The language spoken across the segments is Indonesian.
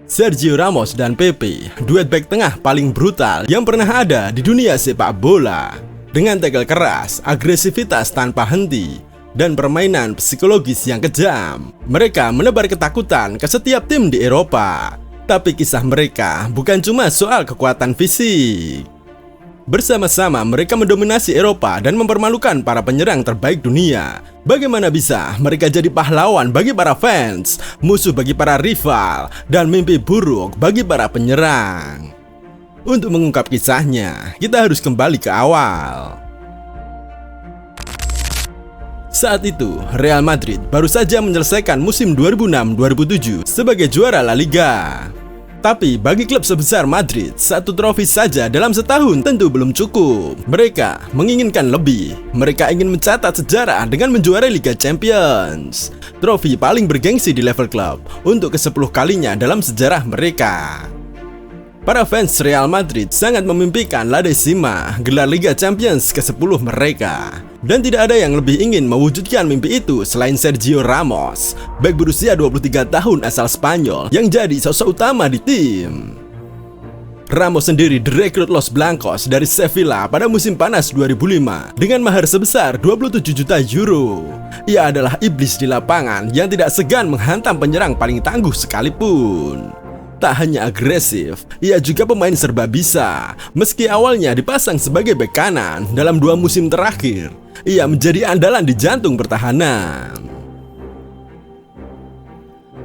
Sergio Ramos dan Pepe, duet bek tengah paling brutal yang pernah ada di dunia sepak bola. Dengan tackle keras, agresivitas tanpa henti, dan permainan psikologis yang kejam, mereka menebar ketakutan ke setiap tim di Eropa. Tapi kisah mereka bukan cuma soal kekuatan fisik. Bersama-sama mereka mendominasi Eropa dan mempermalukan para penyerang terbaik dunia. Bagaimana bisa mereka jadi pahlawan bagi para fans, musuh bagi para rival, dan mimpi buruk bagi para penyerang? Untuk mengungkap kisahnya, kita harus kembali ke awal. Saat itu, Real Madrid baru saja menyelesaikan musim 2006-2007 sebagai juara La Liga. Tapi bagi klub sebesar Madrid, satu trofi saja dalam setahun tentu belum cukup. Mereka menginginkan lebih. Mereka ingin mencatat sejarah dengan menjuarai Liga Champions, trofi paling bergengsi di level klub, untuk ke-10 kalinya dalam sejarah mereka. Para fans Real Madrid sangat memimpikan La Decima, gelar Liga Champions ke-10 mereka. Dan tidak ada yang lebih ingin mewujudkan mimpi itu selain Sergio Ramos, bek berusia 23 tahun asal Spanyol yang jadi sosok utama di tim. Ramos sendiri direkrut Los Blancos dari Sevilla pada musim panas 2005 dengan mahar sebesar 27 juta euro. Ia adalah iblis di lapangan yang tidak segan menghantam penyerang paling tangguh sekalipun. Tak hanya agresif, ia juga pemain serba bisa. Meski awalnya dipasang sebagai bek kanan, dalam 2 musim terakhir, ia menjadi andalan di jantung pertahanan.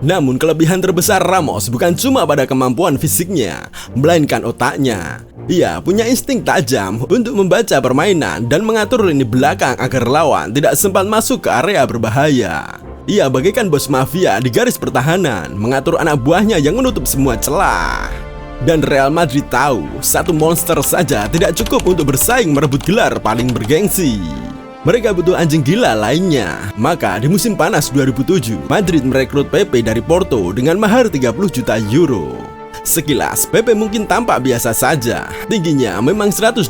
Namun kelebihan terbesar Ramos bukan cuma pada kemampuan fisiknya, melainkan otaknya. Ia punya insting tajam untuk membaca permainan dan mengatur lini belakang agar lawan tidak sempat masuk ke area berbahaya. Ia bagaikan bos mafia di garis pertahanan, mengatur anak buahnya yang menutup semua celah. Dan Real Madrid tahu, satu monster saja tidak cukup untuk bersaing merebut gelar paling bergengsi. Mereka butuh anjing gila lainnya. Maka di musim panas 2007, Madrid merekrut Pepe dari Porto dengan mahar 30 juta euro. Sekilas, Pepe mungkin tampak biasa saja. Tingginya memang 189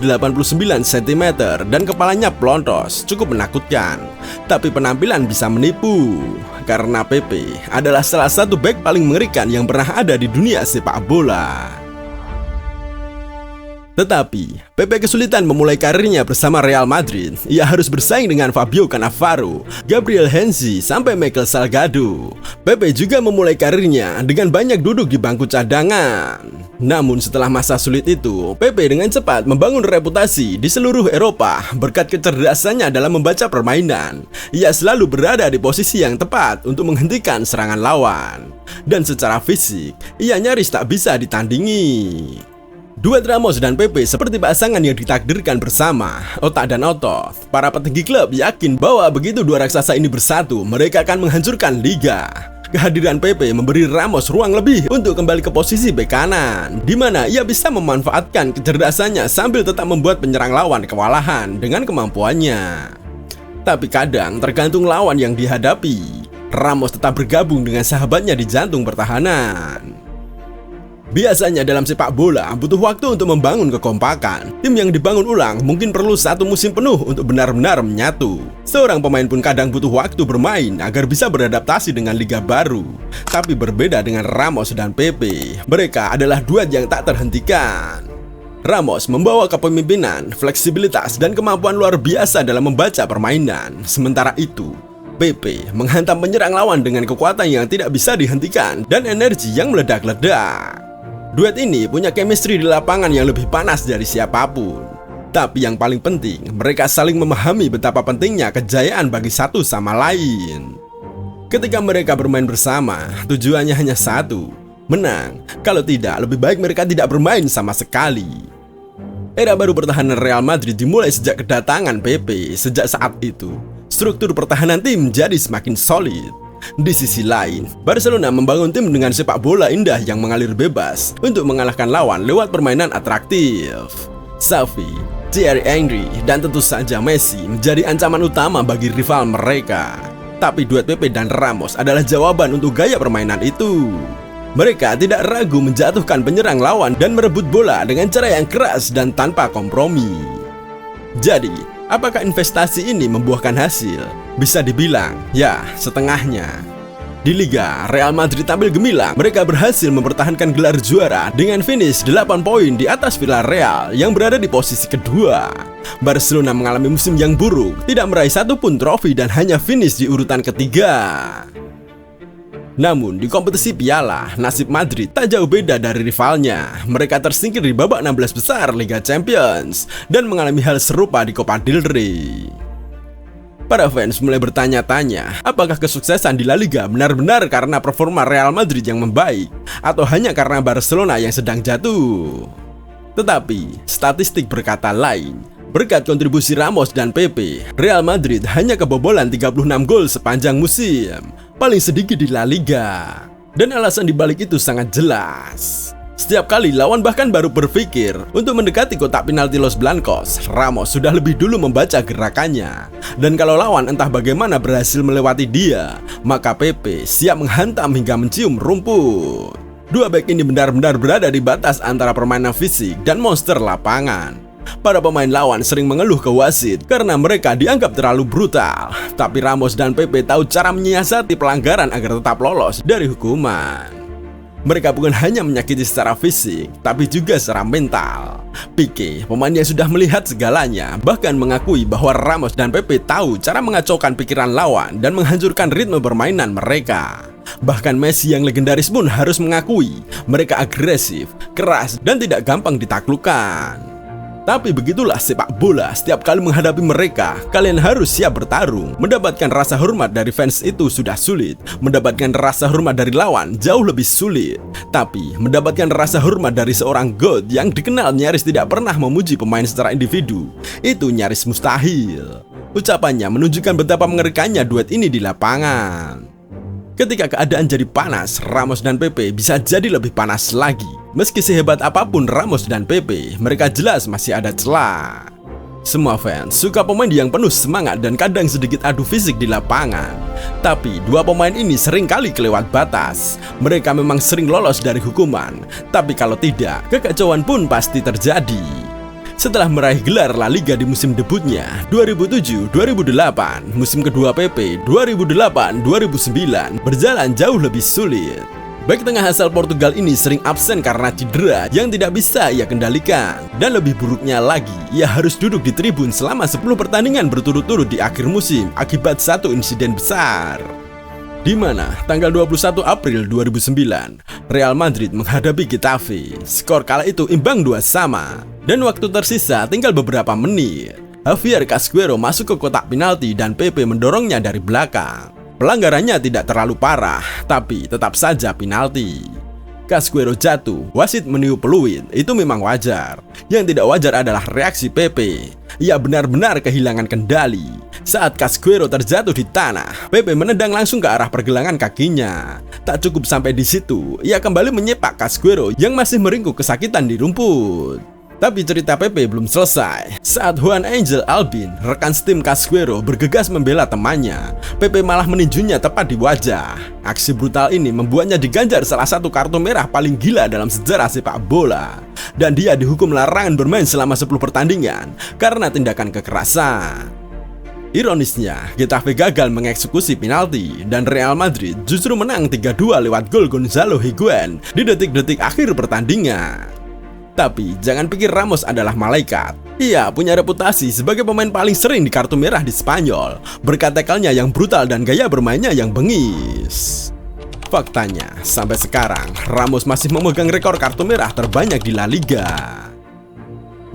cm dan kepalanya plontos, cukup menakutkan. Tapi penampilan bisa menipu, karena Pepe adalah salah satu bek paling mengerikan yang pernah ada di dunia sepak bola. Tetapi, Pepe kesulitan memulai karirnya bersama Real Madrid. Ia harus bersaing dengan Fabio Cannavaro, Gabriel Heinze, sampai Michael Salgado. Pepe juga memulai karirnya dengan banyak duduk di bangku cadangan. Namun setelah masa sulit itu, Pepe dengan cepat membangun reputasi di seluruh Eropa berkat kecerdasannya dalam membaca permainan. Ia selalu berada di posisi yang tepat untuk menghentikan serangan lawan. Dan secara fisik, ia nyaris tak bisa ditandingi. Duet Ramos dan Pepe seperti pasangan yang ditakdirkan bersama, otak dan otot. Para petinggi klub yakin bahwa begitu dua raksasa ini bersatu, mereka akan menghancurkan liga. Kehadiran Pepe memberi Ramos ruang lebih untuk kembali ke posisi bek kanan, di mana ia bisa memanfaatkan kecerdasannya sambil tetap membuat penyerang lawan kewalahan dengan kemampuannya. Tapi kadang tergantung lawan yang dihadapi, Ramos tetap bergabung dengan sahabatnya di jantung pertahanan. Biasanya dalam sepak bola butuh waktu untuk membangun kekompakan. Tim yang dibangun ulang mungkin perlu 1 musim penuh untuk benar-benar menyatu. Seorang pemain pun kadang butuh waktu bermain agar bisa beradaptasi dengan liga baru. Tapi berbeda dengan Ramos dan Pepe, mereka adalah duet yang tak terhentikan. Ramos membawa kepemimpinan, fleksibilitas, dan kemampuan luar biasa dalam membaca permainan. Sementara itu, Pepe menghantam penyerang lawan dengan kekuatan yang tidak bisa dihentikan dan energi yang meledak-ledak. Duet ini punya chemistry di lapangan yang lebih panas dari siapapun. Tapi yang paling penting, mereka saling memahami betapa pentingnya kejayaan bagi satu sama lain. Ketika mereka bermain bersama, tujuannya hanya satu, menang. Kalau tidak, lebih baik mereka tidak bermain sama sekali. Era baru pertahanan Real Madrid dimulai sejak kedatangan Pepe. Sejak saat itu, struktur pertahanan tim jadi semakin solid. Di sisi lain, Barcelona membangun tim dengan sepak bola indah yang mengalir bebas untuk mengalahkan lawan lewat permainan atraktif. Xavi, Thierry Henry, dan tentu saja Messi menjadi ancaman utama bagi rival mereka. Tapi duet Pepe dan Ramos adalah jawaban untuk gaya permainan itu. Mereka tidak ragu menjatuhkan penyerang lawan dan merebut bola dengan cara yang keras dan tanpa kompromi. Jadi, apakah investasi ini membuahkan hasil? Bisa dibilang, ya, setengahnya. Di Liga, Real Madrid tampil gemilang. Mereka berhasil mempertahankan gelar juara dengan finish 8 poin di atas Villarreal yang berada di posisi kedua. Barcelona mengalami musim yang buruk, tidak meraih satupun trofi dan hanya finish di urutan ketiga. Namun di kompetisi piala, nasib Madrid tak jauh beda dari rivalnya. Mereka tersingkir di babak 16 besar Liga Champions dan mengalami hal serupa di Copa del Rey. Para fans mulai bertanya-tanya, apakah kesuksesan di La Liga benar-benar karena performa Real Madrid yang membaik, atau hanya karena Barcelona yang sedang jatuh? Tetapi, statistik berkata lain. Berkat kontribusi Ramos dan Pepe, Real Madrid hanya kebobolan 36 gol sepanjang musim, paling sedikit di La Liga. Dan alasan dibalik itu sangat jelas. Setiap kali lawan bahkan baru berpikir untuk mendekati kotak penalti Los Blancos, Ramos sudah lebih dulu membaca gerakannya. Dan kalau lawan entah bagaimana berhasil melewati dia, maka Pepe siap menghantam hingga mencium rumput. Dua bek ini benar-benar berada di batas antara permainan fisik dan monster lapangan. Para pemain lawan sering mengeluh ke wasit karena mereka dianggap terlalu brutal. Tapi Ramos dan Pepe tahu cara menyiasati pelanggaran agar tetap lolos dari hukuman. Mereka bukan hanya menyakiti secara fisik, tapi juga secara mental. Pique, pemain yang sudah melihat segalanya, bahkan mengakui bahwa Ramos dan Pepe tahu cara mengacaukan pikiran lawan dan menghancurkan ritme permainan mereka. Bahkan Messi yang legendaris pun harus mengakui mereka agresif, keras, dan tidak gampang ditaklukkan. Tapi begitulah sepak bola, setiap kali menghadapi mereka, kalian harus siap bertarung. Mendapatkan rasa hormat dari fans itu sudah sulit. Mendapatkan rasa hormat dari lawan jauh lebih sulit. Tapi, mendapatkan rasa hormat dari seorang GOAT yang dikenal nyaris tidak pernah memuji pemain secara individu, itu nyaris mustahil. Ucapannya menunjukkan betapa mengerikannya duet ini di lapangan. Ketika keadaan jadi panas, Ramos dan Pepe bisa jadi lebih panas lagi. Meski sehebat apapun Ramos dan Pepe, mereka jelas masih ada celah. Semua fans suka pemain yang penuh semangat dan kadang sedikit adu fisik di lapangan. Tapi dua pemain ini sering kali kelewat batas. Mereka memang sering lolos dari hukuman. Tapi kalau tidak, kekacauan pun pasti terjadi. Setelah meraih gelar La Liga di musim debutnya 2007-2008, musim kedua Pepe 2008-2009 berjalan jauh lebih sulit. Bek tengah asal Portugal ini sering absen karena cedera yang tidak bisa ia kendalikan. Dan lebih buruknya lagi, ia harus duduk di tribun selama 10 pertandingan berturut-turut di akhir musim akibat satu insiden besar. Di mana tanggal 21 April 2009, Real Madrid menghadapi Getafe. Skor kala itu imbang 2-2. Dan waktu tersisa tinggal beberapa menit. Javier Casquero masuk ke kotak penalti dan Pepe mendorongnya dari belakang. Pelanggarannya tidak terlalu parah, tapi tetap saja penalti. Casquero jatuh, wasit meniup peluit, itu memang wajar. Yang tidak wajar adalah reaksi Pepe. Ia benar-benar kehilangan kendali. Saat Casquero terjatuh di tanah, Pepe menendang langsung ke arah pergelangan kakinya. Tak cukup sampai di situ, ia kembali menyepak Casquero yang masih meringkuk kesakitan di rumput. Tapi cerita Pepe belum selesai. Saat Juan Angel Albin, rekan setim Casquero, bergegas membela temannya, Pepe malah meninjunya tepat di wajah. Aksi brutal ini membuatnya diganjar salah satu kartu merah paling gila dalam sejarah sepak bola. Dan dia dihukum larangan bermain selama 10 pertandingan karena tindakan kekerasan. Ironisnya, Getafe gagal mengeksekusi penalti dan Real Madrid justru menang 3-2 lewat gol Gonzalo Higuain di detik-detik akhir pertandingan. Tapi jangan pikir Ramos adalah malaikat. Ia punya reputasi sebagai pemain paling sering di kartu merah di Spanyol, berkat tackle-nya yang brutal dan gaya bermainnya yang bengis. Faktanya, sampai sekarang Ramos masih memegang rekor kartu merah terbanyak di La Liga.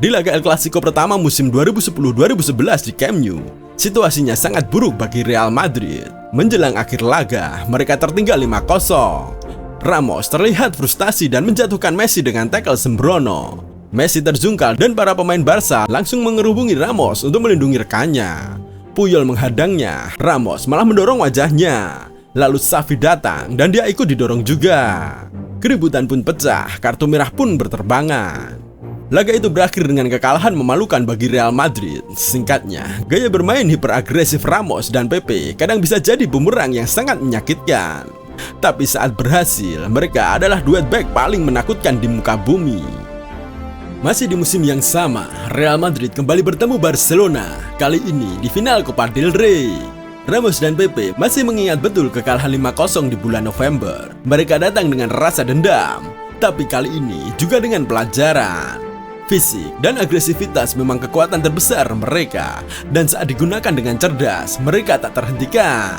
Di laga El Clasico pertama musim 2010-2011 di Camp Nou, situasinya sangat buruk bagi Real Madrid. Menjelang akhir laga, mereka tertinggal 5-0. Ramos terlihat frustasi dan menjatuhkan Messi dengan tackle sembrono. Messi terjungkal dan para pemain Barca langsung mengerubungi Ramos untuk melindungi rekannya. Puyol menghadangnya, Ramos malah mendorong wajahnya. Lalu Xavi datang dan dia ikut didorong juga. Keributan pun pecah, kartu merah pun berterbangan. Laga itu berakhir dengan kekalahan memalukan bagi Real Madrid. Singkatnya, gaya bermain hiperagresif Ramos dan Pepe kadang bisa jadi bumerang yang sangat menyakitkan. Tapi saat berhasil, mereka adalah duet back paling menakutkan di muka bumi. Masih di musim yang sama, Real Madrid kembali bertemu Barcelona, kali ini di final Copa del Rey. Ramos dan Pepe masih mengingat betul kekalahan 5-0 di bulan November. Mereka datang dengan rasa dendam, tapi kali ini juga dengan pelajaran. Fisik dan agresivitas memang kekuatan terbesar mereka, dan saat digunakan dengan cerdas, mereka tak terhentikan.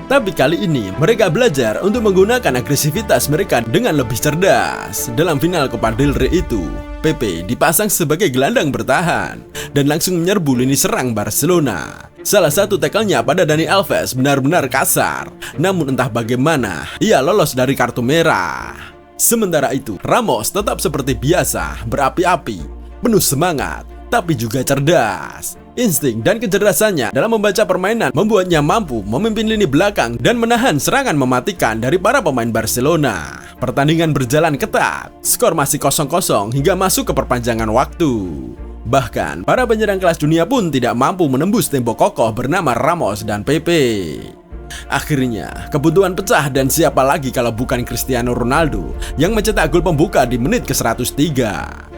Tapi kali ini mereka belajar untuk menggunakan agresivitas mereka dengan lebih cerdas. Dalam final Copa del Rey itu, Pepe dipasang sebagai gelandang bertahan dan langsung menyerbu lini serang Barcelona. Salah satu tackle-nya pada Dani Alves benar-benar kasar, namun entah bagaimana ia lolos dari kartu merah. Sementara itu, Ramos tetap seperti biasa, berapi-api, penuh semangat, tapi juga cerdas. Insting dan kecerdasannya dalam membaca permainan membuatnya mampu memimpin lini belakang dan menahan serangan mematikan dari para pemain Barcelona. Pertandingan berjalan ketat, skor masih 0-0 hingga masuk ke perpanjangan waktu. Bahkan, para penyerang kelas dunia pun tidak mampu menembus tembok kokoh bernama Ramos dan Pepe. Akhirnya, kebutuhan pecah dan siapa lagi kalau bukan Cristiano Ronaldo yang mencetak gol pembuka di menit ke-103.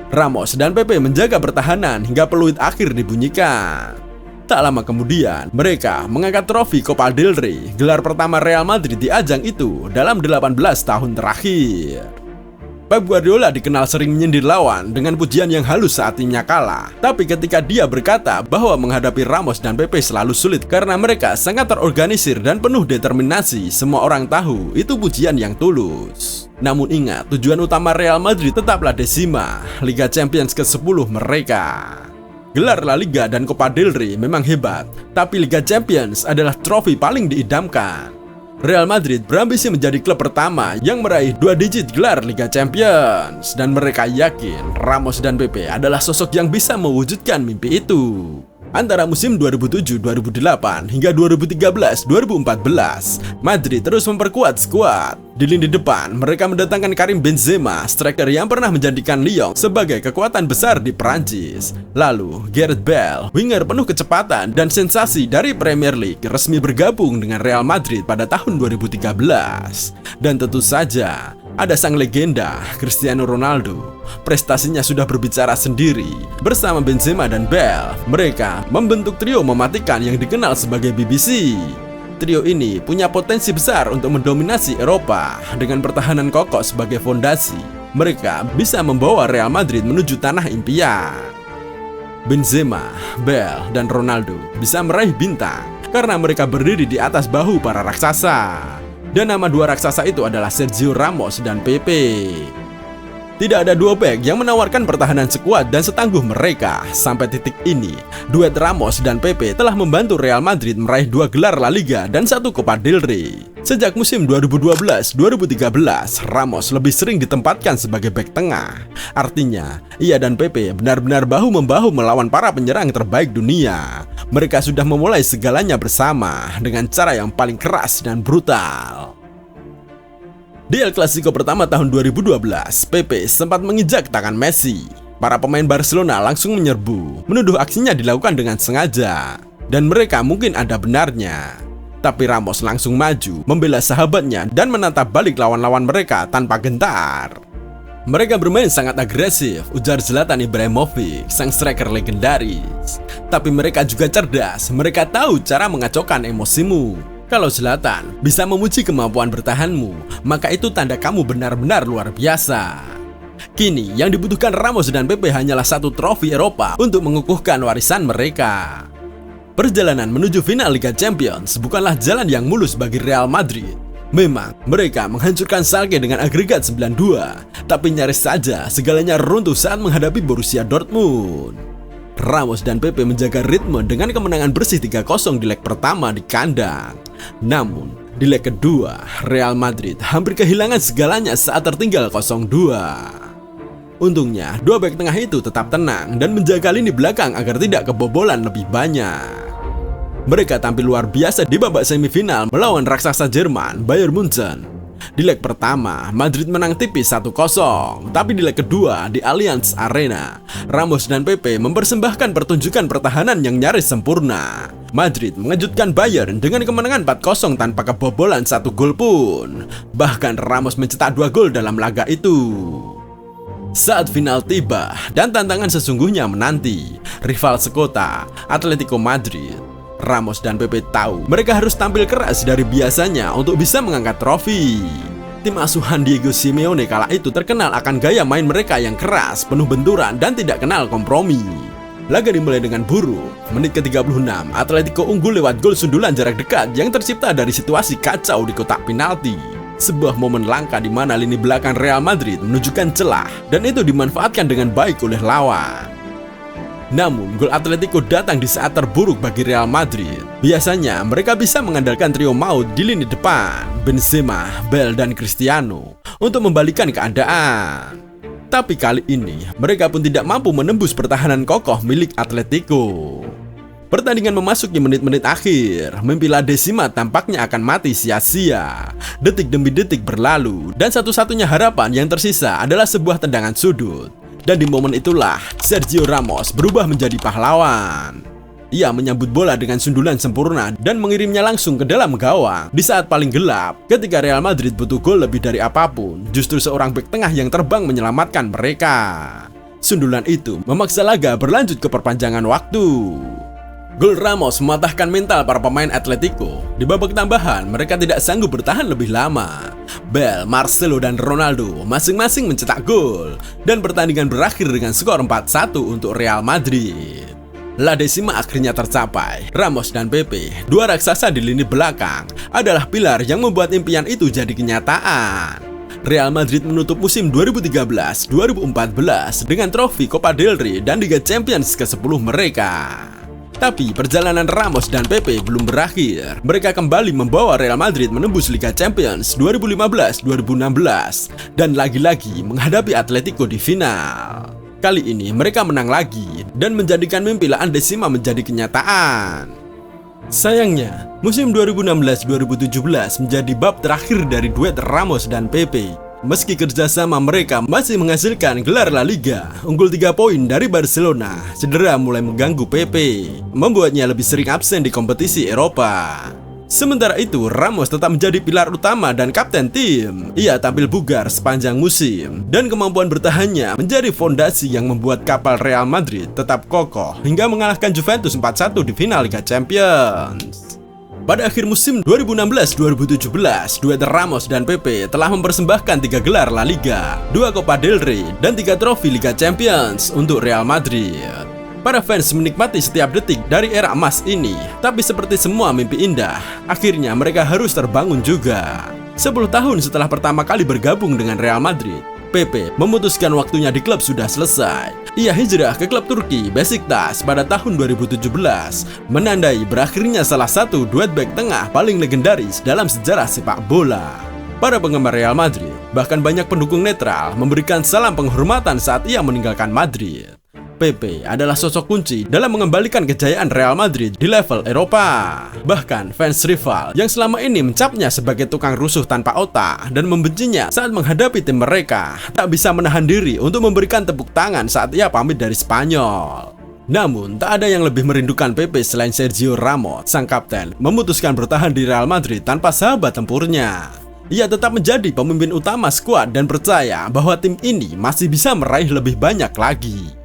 Ramos dan Pepe menjaga pertahanan hingga peluit akhir dibunyikan. Tak lama kemudian, mereka mengangkat trofi Copa del Rey, gelar pertama Real Madrid di ajang itu dalam 18 tahun terakhir. Pep Guardiola dikenal sering menyindir lawan dengan pujian yang halus saat timnya kalah. Tapi ketika dia berkata bahwa menghadapi Ramos dan Pepe selalu sulit karena mereka sangat terorganisir dan penuh determinasi, semua orang tahu itu pujian yang tulus. Namun ingat, tujuan utama Real Madrid tetaplah Decima, Liga Champions ke-10 mereka. Gelar La Liga dan Copa del Rey memang hebat, tapi Liga Champions adalah trofi paling diidamkan. Real Madrid berambisi menjadi klub pertama yang meraih 2 digit gelar Liga Champions, dan mereka yakin Ramos dan Pepe adalah sosok yang bisa mewujudkan mimpi itu. Antara musim 2007-2008 hingga 2013-2014, Madrid terus memperkuat skuad. Di lini depan, mereka mendatangkan Karim Benzema, striker yang pernah menjadikan Lyon sebagai kekuatan besar di Prancis. Lalu, Gareth Bale, winger penuh kecepatan dan sensasi dari Premier League, resmi bergabung dengan Real Madrid pada tahun 2013. Dan tentu saja, ada sang legenda, Cristiano Ronaldo. Prestasinya sudah berbicara sendiri. Bersama Benzema dan Bale, mereka membentuk trio mematikan yang dikenal sebagai BBC. Trio ini punya potensi besar untuk mendominasi Eropa. Dengan pertahanan kokoh sebagai fondasi, mereka bisa membawa Real Madrid menuju tanah impian. Benzema, Bale, dan Ronaldo bisa meraih bintang karena mereka berdiri di atas bahu para raksasa. Dan nama dua raksasa itu adalah Sergio Ramos dan Pepe. Tidak ada dua bek yang menawarkan pertahanan sekuat dan setangguh mereka. Sampai titik ini, duet Ramos dan Pepe telah membantu Real Madrid meraih 2 gelar La Liga dan 1 Copa del Rey. Sejak musim 2012-2013, Ramos lebih sering ditempatkan sebagai bek tengah. Artinya, ia dan Pepe benar-benar bahu-membahu melawan para penyerang terbaik dunia. Mereka sudah memulai segalanya bersama dengan cara yang paling keras dan brutal. Di El Clasico pertama tahun 2012, Pepe sempat menginjak tangan Messi. Para pemain Barcelona langsung menyerbu, menuduh aksinya dilakukan dengan sengaja. Dan mereka mungkin ada benarnya. Tapi Ramos langsung maju, membela sahabatnya dan menatap balik lawan-lawan mereka tanpa gentar. Mereka bermain sangat agresif, ujar Zlatan Ibrahimovic, sang striker legendaris. Tapi mereka juga cerdas, mereka tahu cara mengacaukan emosimu. Kalau Zlatan bisa memuji kemampuan bertahanmu, maka itu tanda kamu benar-benar luar biasa. Kini yang dibutuhkan Ramos dan Pepe hanyalah 1 trofi Eropa untuk mengukuhkan warisan mereka. Perjalanan menuju final Liga Champions bukanlah jalan yang mulus bagi Real Madrid. Memang mereka menghancurkan Schalke dengan agregat 9-2, tapi nyaris saja segalanya runtuh saat menghadapi Borussia Dortmund. Ramos dan Pepe menjaga ritme dengan kemenangan bersih 3-0 di leg pertama di kandang. Namun, di leg kedua, Real Madrid hampir kehilangan segalanya saat tertinggal 0-2. Untungnya, dua bek tengah itu tetap tenang dan menjaga lini belakang agar tidak kebobolan lebih banyak. Mereka tampil luar biasa di babak semifinal melawan raksasa Jerman, Bayern Munchen. Di leg pertama, Madrid menang tipis 1-0, tapi di leg kedua di Allianz Arena, Ramos dan Pepe mempersembahkan pertunjukan pertahanan yang nyaris sempurna. Madrid mengejutkan Bayern dengan kemenangan 4-0 tanpa kebobolan 1 gol pun. Bahkan Ramos mencetak 2 gol dalam laga itu. Saat final tiba dan tantangan sesungguhnya menanti, rival sekota, Atletico Madrid. Ramos dan Pepe tahu mereka harus tampil keras dari biasanya untuk bisa mengangkat trofi. Tim asuhan Diego Simeone kala itu terkenal akan gaya main mereka yang keras, penuh benturan, dan tidak kenal kompromi. Laga dimulai dengan buruk. Menit ke-36, Atletico unggul lewat gol sundulan jarak dekat yang tercipta dari situasi kacau di kotak penalti. Sebuah momen langka di mana lini belakang Real Madrid menunjukkan celah, dan itu dimanfaatkan dengan baik oleh lawan. Namun, gol Atletico datang di saat terburuk bagi Real Madrid. Biasanya, mereka bisa mengandalkan trio maut di lini depan, Benzema, Bale, dan Cristiano, untuk membalikan keadaan. Tapi kali ini, mereka pun tidak mampu menembus pertahanan kokoh milik Atletico. Pertandingan memasuki menit-menit akhir, mimpi La Decima tampaknya akan mati sia-sia. Detik demi detik berlalu, dan satu-satunya harapan yang tersisa adalah sebuah tendangan sudut. Dan di momen itulah, Sergio Ramos berubah menjadi pahlawan. Ia menyambut bola dengan sundulan sempurna dan mengirimnya langsung ke dalam gawang. Di saat paling gelap, ketika Real Madrid butuh gol lebih dari apapun, justru seorang bek tengah yang terbang menyelamatkan mereka. Sundulan itu memaksa laga berlanjut ke perpanjangan waktu. Gol Ramos mematahkan mental para pemain Atletico. Di babak tambahan, mereka tidak sanggup bertahan lebih lama. Bale, Marcelo, dan Ronaldo masing-masing mencetak gol, dan pertandingan berakhir dengan skor 4-1 untuk Real Madrid. La Decima akhirnya tercapai. Ramos dan Pepe, dua raksasa di lini belakang, adalah pilar yang membuat impian itu jadi kenyataan. Real Madrid menutup musim 2013-2014 dengan trofi Copa del Rey dan Liga Champions ke-10 mereka. Tapi perjalanan Ramos dan Pepe belum berakhir. Mereka kembali membawa Real Madrid menembus Liga Champions 2015-2016 dan lagi-lagi menghadapi Atletico di final. Kali ini mereka menang lagi dan menjadikan mimpi La Decima menjadi kenyataan. Sayangnya, musim 2016-2017 menjadi bab terakhir dari duet Ramos dan Pepe. Meski kerjasama mereka masih menghasilkan gelar La Liga, unggul 3 poin dari Barcelona, cedera mulai mengganggu Pepe, membuatnya lebih sering absen di kompetisi Eropa. Sementara itu, Ramos tetap menjadi pilar utama dan kapten tim. Ia tampil bugar sepanjang musim, dan kemampuan bertahannya menjadi fondasi yang membuat kapal Real Madrid tetap kokoh hingga mengalahkan Juventus 4-1 di final Liga Champions. Pada akhir musim 2016-2017, duet Ramos dan Pepe telah mempersembahkan 3 gelar La Liga, 2 Copa del Rey, dan 3 trofi Liga Champions untuk Real Madrid. Para fans menikmati setiap detik dari era emas ini, tapi seperti semua mimpi indah, akhirnya mereka harus terbangun juga. 10 tahun setelah pertama kali bergabung dengan Real Madrid, Pepe memutuskan waktunya di klub sudah selesai. Ia hijrah ke klub Turki Beşiktaş pada tahun 2017, menandai berakhirnya salah satu duet bek tengah paling legendaris dalam sejarah sepak bola. Para penggemar Real Madrid, bahkan banyak pendukung netral, memberikan salam penghormatan saat ia meninggalkan Madrid. Pepe adalah sosok kunci dalam mengembalikan kejayaan Real Madrid di level Eropa. Bahkan fans rival yang selama ini mencapnya sebagai tukang rusuh tanpa otak dan membencinya saat menghadapi tim mereka tak bisa menahan diri untuk memberikan tepuk tangan saat ia pamit dari Spanyol. Namun, tak ada yang lebih merindukan Pepe selain Sergio Ramos, sang kapten, memutuskan bertahan di Real Madrid tanpa sahabat tempurnya. Ia tetap menjadi pemimpin utama skuad dan percaya bahwa tim ini masih bisa meraih lebih banyak lagi.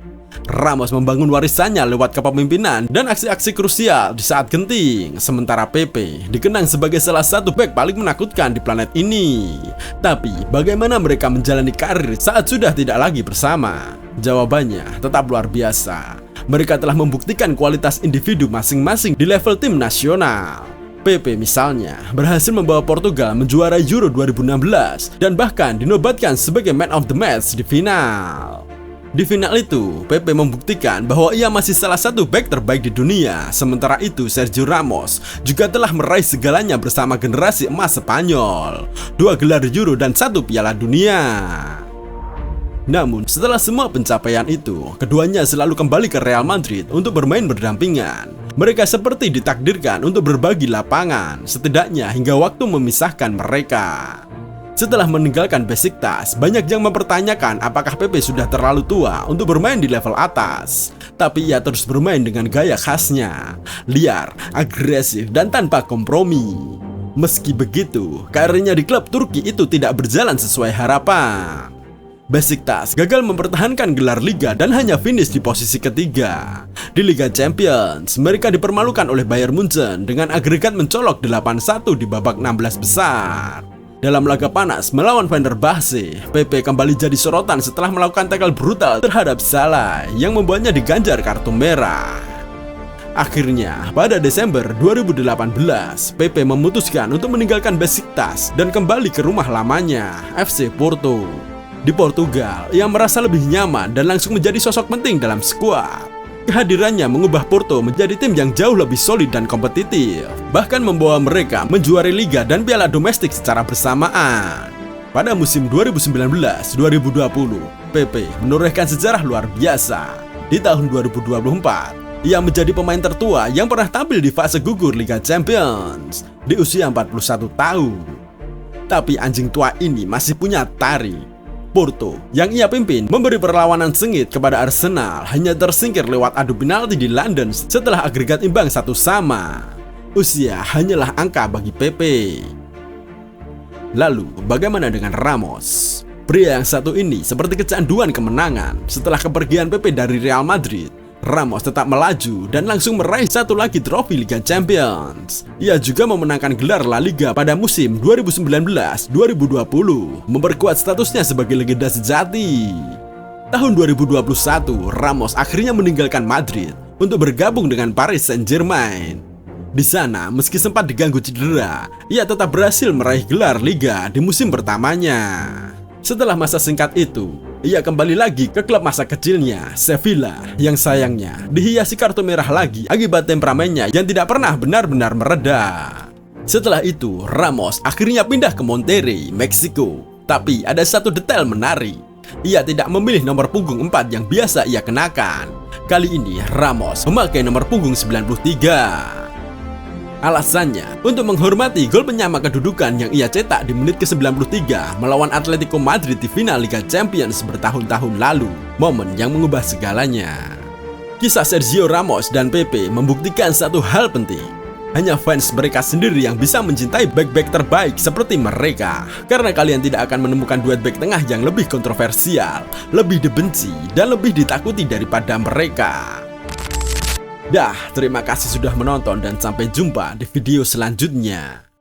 Ramos membangun warisannya lewat kepemimpinan dan aksi-aksi krusial di saat genting, sementara Pepe dikenang sebagai salah satu bek paling menakutkan di planet ini. Tapi, bagaimana mereka menjalani karir saat sudah tidak lagi bersama? Jawabannya tetap luar biasa. Mereka telah membuktikan kualitas individu masing-masing di level tim nasional. Pepe misalnya berhasil membawa Portugal menjuarai Euro 2016 dan bahkan dinobatkan sebagai Man of the Match di final. Di final itu, Pepe membuktikan bahwa ia masih salah satu bek terbaik di dunia. Sementara itu, Sergio Ramos juga telah meraih segalanya bersama generasi emas Spanyol, 2 gelar Euro dan 1 Piala Dunia. Namun, setelah semua pencapaian itu, keduanya selalu kembali ke Real Madrid untuk bermain berdampingan. Mereka seperti ditakdirkan untuk berbagi lapangan, setidaknya hingga waktu memisahkan mereka. Setelah meninggalkan Beşiktaş, banyak yang mempertanyakan apakah Pepe sudah terlalu tua untuk bermain di level atas. Tapi ia terus bermain dengan gaya khasnya, liar, agresif, dan tanpa kompromi. Meski begitu, karirnya di klub Turki itu tidak berjalan sesuai harapan. Besiktas gagal mempertahankan gelar Liga dan hanya finish di posisi ketiga. Di Liga Champions, mereka dipermalukan oleh Bayern Munchen dengan agregat mencolok 8-1 di babak 16 besar. Dalam laga panas melawan Fenerbahce, PP kembali jadi sorotan setelah melakukan tackle brutal terhadap Salah yang membuatnya diganjar kartu merah. Akhirnya, pada Desember 2018, PP memutuskan untuk meninggalkan Besiktas dan kembali ke rumah lamanya, FC Porto. Di Portugal, ia merasa lebih nyaman dan langsung menjadi sosok penting dalam skuad. Kehadirannya mengubah Porto menjadi tim yang jauh lebih solid dan kompetitif, bahkan membawa mereka menjuari Liga dan Piala Domestik secara bersamaan. Pada musim 2019-2020, PP menorehkan sejarah luar biasa. Di tahun 2024, ia menjadi pemain tertua yang pernah tampil di fase gugur Liga Champions di usia 41 tahun. Tapi anjing tua ini masih punya tarik. Porto yang ia pimpin memberi perlawanan sengit kepada Arsenal, hanya tersingkir lewat adu penalti di London setelah agregat imbang 1-1. Usia hanyalah angka bagi PP. Lalu bagaimana dengan Ramos? Pria yang satu ini seperti kecanduan kemenangan. Setelah kepergian PP dari Real Madrid, Ramos tetap melaju dan langsung meraih satu lagi trofi Liga Champions. Ia juga memenangkan gelar La Liga pada musim 2019-2020, memperkuat statusnya sebagai legenda sejati. Tahun 2021, Ramos akhirnya meninggalkan Madrid untuk bergabung dengan Paris Saint-Germain. Di sana, meski sempat diganggu cedera, ia tetap berhasil meraih gelar Liga di musim pertamanya. Setelah masa singkat itu, ia kembali lagi ke klub masa kecilnya, Sevilla, yang sayangnya dihiasi kartu merah lagi akibat temperamennya yang tidak pernah benar-benar mereda. Setelah itu, Ramos akhirnya pindah ke Monterrey, Meksiko. Tapi ada satu detail menarik. Ia tidak memilih nomor punggung 4 yang biasa ia kenakan. Kali ini, Ramos memakai nomor punggung 93. Alasannya, untuk menghormati gol penyama kedudukan yang ia cetak di menit ke-93 melawan Atletico Madrid di final Liga Champions bertahun-tahun lalu, momen yang mengubah segalanya. Kisah Sergio Ramos dan PP membuktikan satu hal penting. Hanya fans mereka sendiri yang bisa mencintai back-back terbaik seperti mereka. Karena kalian tidak akan menemukan duet back tengah yang lebih kontroversial, lebih dibenci, dan lebih ditakuti daripada mereka. Dah, terima kasih sudah menonton dan sampai jumpa di video selanjutnya.